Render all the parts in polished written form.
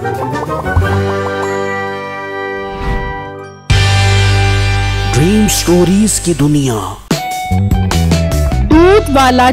Dream stories की दुनिया। दूध वाला।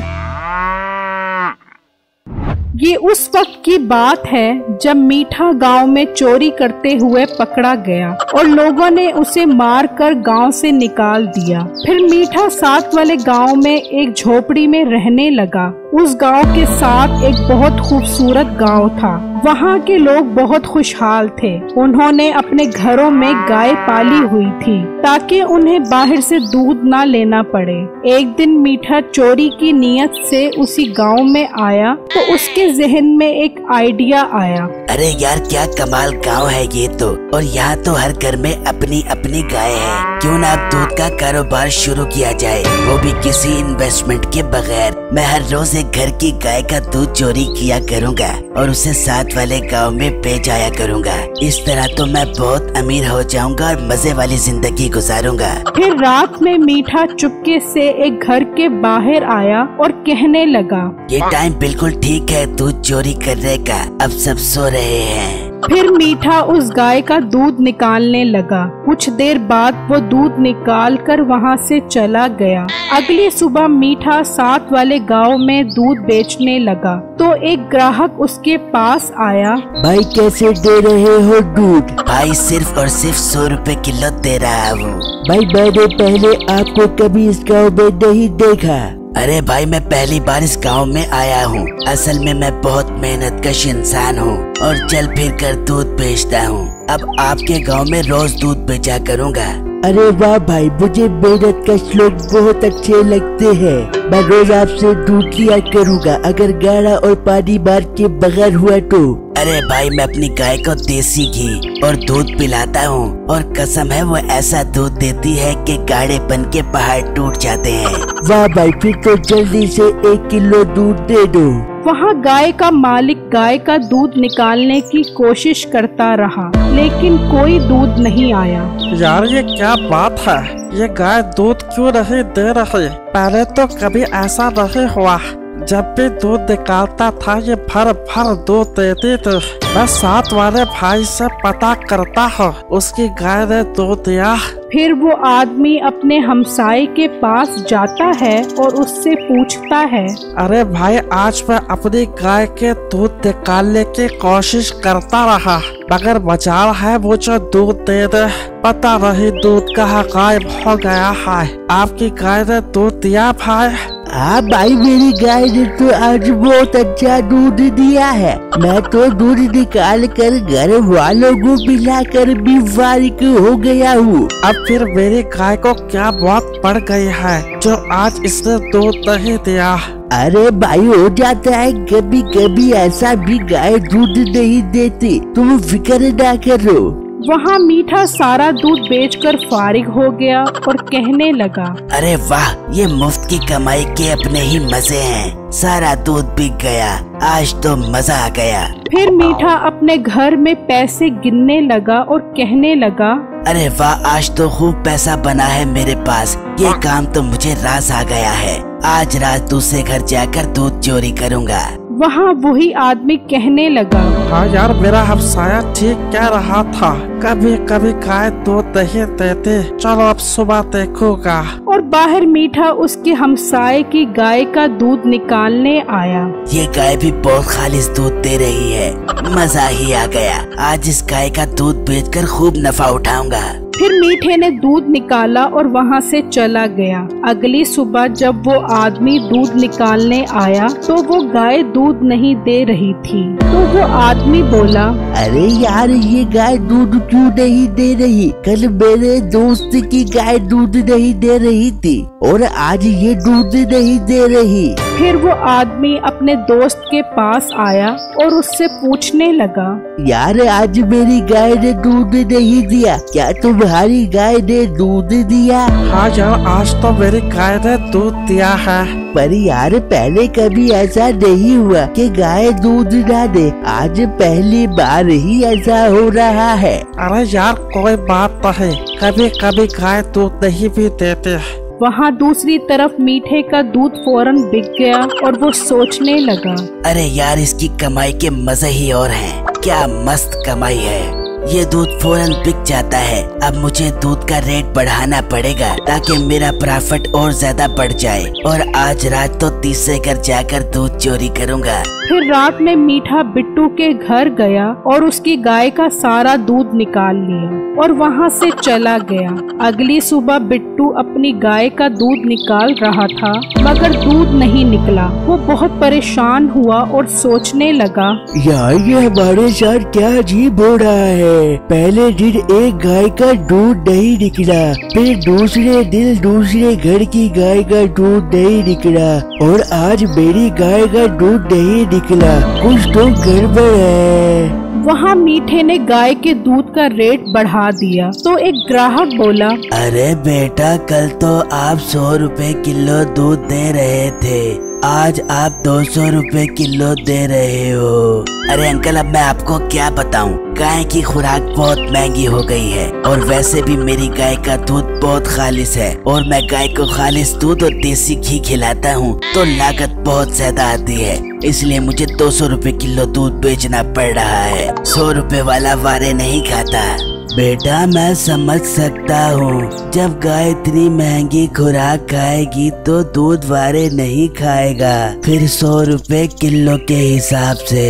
ये उस वक्त की बात है जब मीठा गांव में चोरी करते हुए पकड़ा गया और लोगों ने उसे मारकर गांव से निकाल दिया। फिर मीठा साथ वाले गांव में एक झोपड़ी में रहने लगा। उस गांव के साथ एक बहुत खूबसूरत गांव था। वहाँ के लोग बहुत खुशहाल थे। उन्होंने अपने घरों में गाय पाली हुई थी ताकि उन्हें बाहर से दूध ना लेना पड़े। एक दिन मीठा चोरी की नीयत से उसी गांव में आया तो उसके जहन में एक आइडिया आया। अरे यार, क्या कमाल गांव है ये तो। और यहाँ तो हर घर में अपनी अपनी गाय है। क्यों ना अब दूध का कारोबार शुरू किया जाए, वो भी किसी इन्वेस्टमेंट के बगैर। मैं हर रोज एक घर की गाय का दूध चोरी किया करूँगा और उसे साथ वाले गांव में बेच आया करूँगा। इस तरह तो मैं बहुत अमीर हो जाऊँगा और मजे वाली जिंदगी गुजारूंगा। फिर रात में मीठा चुपके से एक घर के बाहर आया और कहने लगा, ये टाइम बिल्कुल ठीक है दूध चोरी करने का। अब सब सो रहे हैं। फिर मीठा उस गाय का दूध निकालने लगा। कुछ देर बाद वो दूध निकाल कर वहाँ से चला गया। अगली सुबह मीठा साथ वाले गांव में दूध बेचने लगा तो एक ग्राहक उसके पास आया। भाई कैसे दे रहे हो दूध? भाई सिर्फ और सिर्फ 100 रुपए किलो दे रहा हूँ। भाई मैंने पहले आपको कभी इस गाँव में नहीं देखा। अरे भाई, मैं पहली बार इस गांव में आया हूँ। असल में मैं बहुत मेहनतकश इंसान हूँ और चल फिर कर दूध बेचता हूँ। अब आपके गांव में रोज दूध बेचा करूँगा। अरे वाह भाई, मुझे मेहनतकश लोग बहुत अच्छे लगते हैं। मैं रोज आपसे दूध लिया करूँगा अगर गाढ़ा और पानी मार के बगैर हुआ तो। अरे भाई, मैं अपनी गाय को देसी घी और दूध पिलाता हूँ और कसम है वो ऐसा दूध देती है कि गाढ़ेपन के पहाड़ टूट जाते हैं। वाह भाई, फिर तो जल्दी से 1 किलो दूध दे दो। वहाँ गाय का मालिक गाय का दूध निकालने की कोशिश करता रहा लेकिन कोई दूध नहीं आया। यार ये क्या बात है, ये गाय दूध क्यों नहीं दे रही? पहले तो कभी ऐसा नहीं हुआ। जब भी दूध निकालता था ये भर भर दूध देती थी। मैं साथ वाले भाई से पता करता हूँ, उसकी गाय ने दूध दिया। फिर वो आदमी अपने हमसाये के पास जाता है और उससे पूछता है, अरे भाई, आज मैं अपनी गाय के दूध निकालने की कोशिश करता रहा मगर मजाल है वो जो दूध दे दे। पता नहीं दूध कहाँ गायब हो गया है। आपकी गाय ने दूध दिया भाई? हाँ भाई, मेरी गाय ने तो आज बहुत अच्छा दूध दिया है। मैं तो दूध निकाल कर घर वालों को पिलाकर भी फारिग हो गया हूँ। अब फिर मेरी गाय को क्या मौत पड़ गई है जो आज इसने दूध नहीं दिया? अरे भाई, हो जाता है कभी कभी ऐसा भी, गाय दूध नहीं देती। तुम फिक्र ना करो। वहाँ मीठा सारा दूध बेचकर फारिग हो गया और कहने लगा, अरे वाह, ये मुफ्त की कमाई के अपने ही मजे हैं। सारा दूध बिक गया, आज तो मजा आ गया। फिर मीठा अपने घर में पैसे गिनने लगा और कहने लगा, अरे वाह, आज तो खूब पैसा बना है मेरे पास। ये काम तो मुझे रास आ गया है। आज रात दूसरे घर जाकर दूध चोरी करूँगा। वहाँ वही आदमी कहने लगा, हाँ यार, मेरा हमसाया ठीक कह रहा था, कभी कभी गाय दूध नहीं देते। चलो अब सुबह देखूंगा। और बाहर मीठा उसके हमसाये की गाय का दूध निकालने आया। ये गाय भी बहुत खालिस दूध दे रही है। मजा ही आ गया। आज इस गाय का दूध बेचकर खूब नफा उठाऊंगा। फिर मीठे ने दूध निकाला और वहाँ से चला गया। अगली सुबह जब वो आदमी दूध निकालने आया तो वो गाय दूध नहीं दे रही थी। तो वो आदमी बोला, अरे यार, ये गाय दूध क्यों नहीं दे रही? कल मेरे दोस्त की गाय दूध नहीं दे रही थी और आज ये दूध नहीं दे रही। फिर वो आदमी अपने दोस्त के पास आया और उससे पूछने लगा, यार, आज मेरी गाय ने दूध नहीं दिया, क्या तुम्हारी गाय ने दूध दिया? हाँ यार, आज तो मेरी गाय ने दूध दिया है। पर यार, पहले कभी ऐसा नहीं हुआ कि गाय दूध ना दे। आज पहली बार ही ऐसा हो रहा है। अरे यार, कोई बात नहीं, कभी कभी गाय दूध नहीं भी देते। वहाँ दूसरी तरफ मीठे का दूध फौरन बिक गया और वो सोचने लगा, अरे यार, इसकी कमाई के मजे ही और हैं। क्या मस्त कमाई है। ये दूध फौरन बिक जाता है। अब मुझे दूध का रेट बढ़ाना पड़ेगा ताकि मेरा प्रॉफिट और ज्यादा बढ़ जाए। और आज रात तो तीसरे घर जाकर दूध चोरी करूँगा। फिर रात में मीठा बिट्टू के घर गया और उसकी गाय का सारा दूध निकाल लिया और वहाँ से चला गया। अगली सुबह बिट्टू अपनी गाय का दूध निकाल रहा था मगर दूध नहीं निकला। वो बहुत परेशान हुआ और सोचने लगा, यार ये हमारे साथ क्या अजीब हो रहा है। पहले दिन एक गाय का दूध नहीं निकला, फिर दूसरे दिन दूसरे घर की गाय का दूध नहीं निकला और आज मेरी गाय का दूध नहीं निकला। कुछ तो गड़बड़ है। वहाँ मीठे ने गाय के दूध का रेट बढ़ा दिया तो एक ग्राहक बोला, अरे बेटा, कल तो आप 100 रुपए किलो दूध दे रहे थे, आज आप 200 रुपए किलो दे रहे हो। अरे अंकल, अब मैं आपको क्या बताऊं, गाय की खुराक बहुत महंगी हो गई है और वैसे भी मेरी गाय का दूध बहुत खालिस है और मैं गाय को खालिस दूध और देसी घी खिलाता हूं तो लागत बहुत ज्यादा आती है, इसलिए मुझे 200 रुपए किलो दूध बेचना पड़ रहा है। 100 रुपए वाला वारे नहीं खाता। बेटा, मैं समझ सकता हूँ, जब गाय इतनी महंगी खुराक खाएगी तो दूध वारे नहीं खाएगा, फिर 100 रुपए किलो के हिसाब से।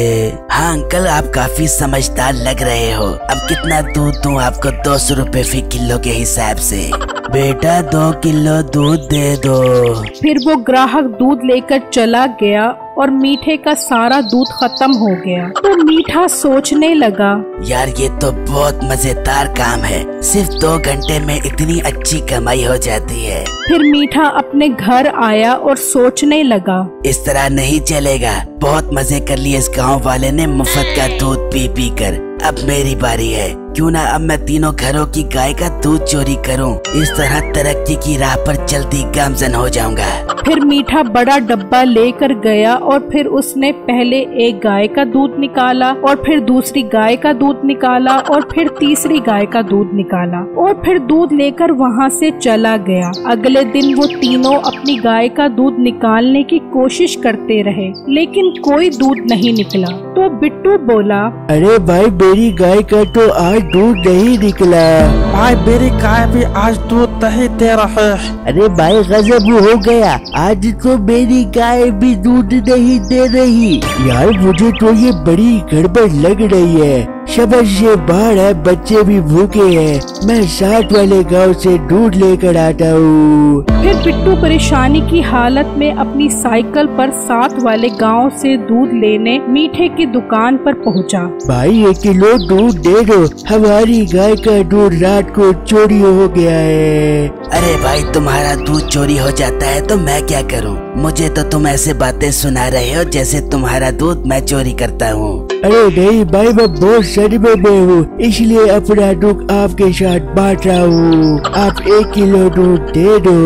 हाँ अंकल, आप काफी समझदार लग रहे हो। अब कितना दूध दूँ आपको? 200 रुपए फी किलो के हिसाब से। बेटा 2 किलो दूध दे दो। फिर वो ग्राहक दूध लेकर चला गया और मीठे का सारा दूध खत्म हो गया। तो मीठा सोचने लगा, यार ये तो बहुत मजेदार काम है, सिर्फ 2 घंटे में इतनी अच्छी कमाई हो जाती है। फिर मीठा अपने घर आया और सोचने लगा, इस तरह नहीं चलेगा। बहुत मजे कर लिए इस गांव वाले ने मुफ्त का दूध पी पी कर। अब मेरी बारी है, क्यों ना अब मैं तीनों घरों की गाय का दूध चोरी करूं। इस तरह तरक्की की राह पर चलती गामजन हो जाऊंगा। फिर मीठा बड़ा डब्बा लेकर गया और फिर उसने पहले एक गाय का दूध निकाला और फिर दूसरी गाय का दूध निकाला और फिर तीसरी गाय का दूध निकाला और फिर दूध लेकर वहाँ से चला गया। अगले दिन वो तीनों अपनी गाय का दूध निकालने की कोशिश करते रहे लेकिन कोई दूध नहीं निकला। तो बिट्टू बोला, अरे भाई, मेरी गाय का तो आज दूध नहीं निकला। भाई मेरी गाय भी आज दूध नहीं दे रहे। अरे भाई, गजब हो गया, आज तो मेरी गाय भी दूध नहीं दे रही। यार मुझे तो ये बड़ी गड़बड़ लग रही है। शबज से बाहर है, बच्चे भी भूखे हैं। मैं साथ वाले गांव से दूध लेकर आता हूँ। फिर बिट्टू परेशानी की हालत में अपनी साइकिल पर साथ वाले गांव से दूध लेने मीठे की दुकान पर पहुंचा। भाई 1 किलो दूध दे दो, हमारी गाय का दूध रात को चोरी हो गया है। अरे भाई, तुम्हारा दूध चोरी हो जाता है तो मैं क्या करूं? मुझे तो तुम ऐसे बातें सुना रहे हो जैसे तुम्हारा दूध मैं चोरी करता हूँ। अरे नहीं भाई, मैं बहुत सदमे में हूँ, इसलिए अपना दुख आपके साथ बांट रहा हूँ। आप 1 किलो दूध दे दो।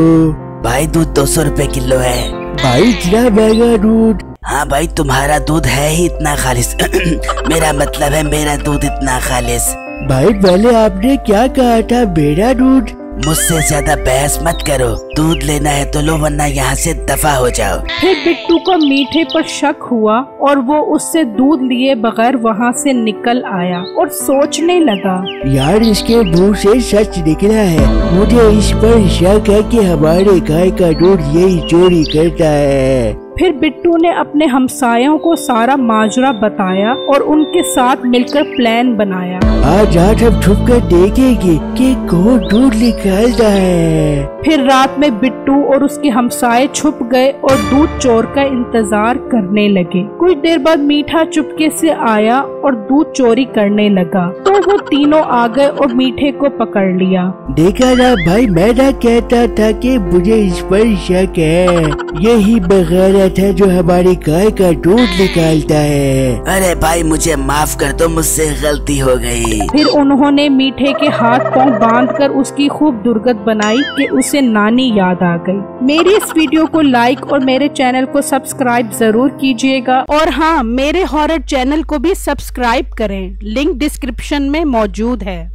भाई दूध 200 रुपए किलो है। भाई इतना महंगा दूध? हाँ भाई, तुम्हारा दूध है ही इतना खालिस। मेरा मतलब है मेरा दूध इतना खालिस। भाई पहले आपने क्या कहा था, मेरा दूध? मुझसे ज्यादा बहस मत करो, दूध लेना है तो लो वरना यहाँ से दफा हो जाओ। फिर बिट्टू को मीठे पर शक हुआ और वो उससे दूध लिए बगैर वहाँ से निकल आया और सोचने लगा, यार इसके मुंह से सच निकला है। मुझे इस पर शक है कि हमारे गाय का दूध यही चोरी करता है। फिर बिट्टू ने अपने हमसायों को सारा माजरा बताया और उनके साथ मिलकर प्लान बनाया। आज हम छुप कर देखेंगे कि कौन दूध निकालता है। फिर रात में बिट्टू और उसके हमसाये छुप गए और दूध चोर का इंतजार करने लगे। कुछ देर बाद मीठा चुपके से आया और दूध चोरी करने लगा तो वो तीनों आ गए और मीठे को पकड़ लिया। देखा ना भाई, मैं ना कहता था कि मुझे इस पर शक है। यही बगावत है जो हमारी गाय का दूध निकालता है। अरे भाई मुझे माफ कर दो, मुझसे गलती हो गई। फिर उन्होंने मीठे के हाथ पांव बांधकर उसकी खूब दुर्गत बनाई कि उसे नानी याद आ गई। मेरी इस वीडियो को लाइक और मेरे चैनल को सब्सक्राइब जरूर कीजिएगा और हाँ, मेरे हॉरर चैनल को भी सब्सक्राइब करें, लिंक डिस्क्रिप्शन में मौजूद है।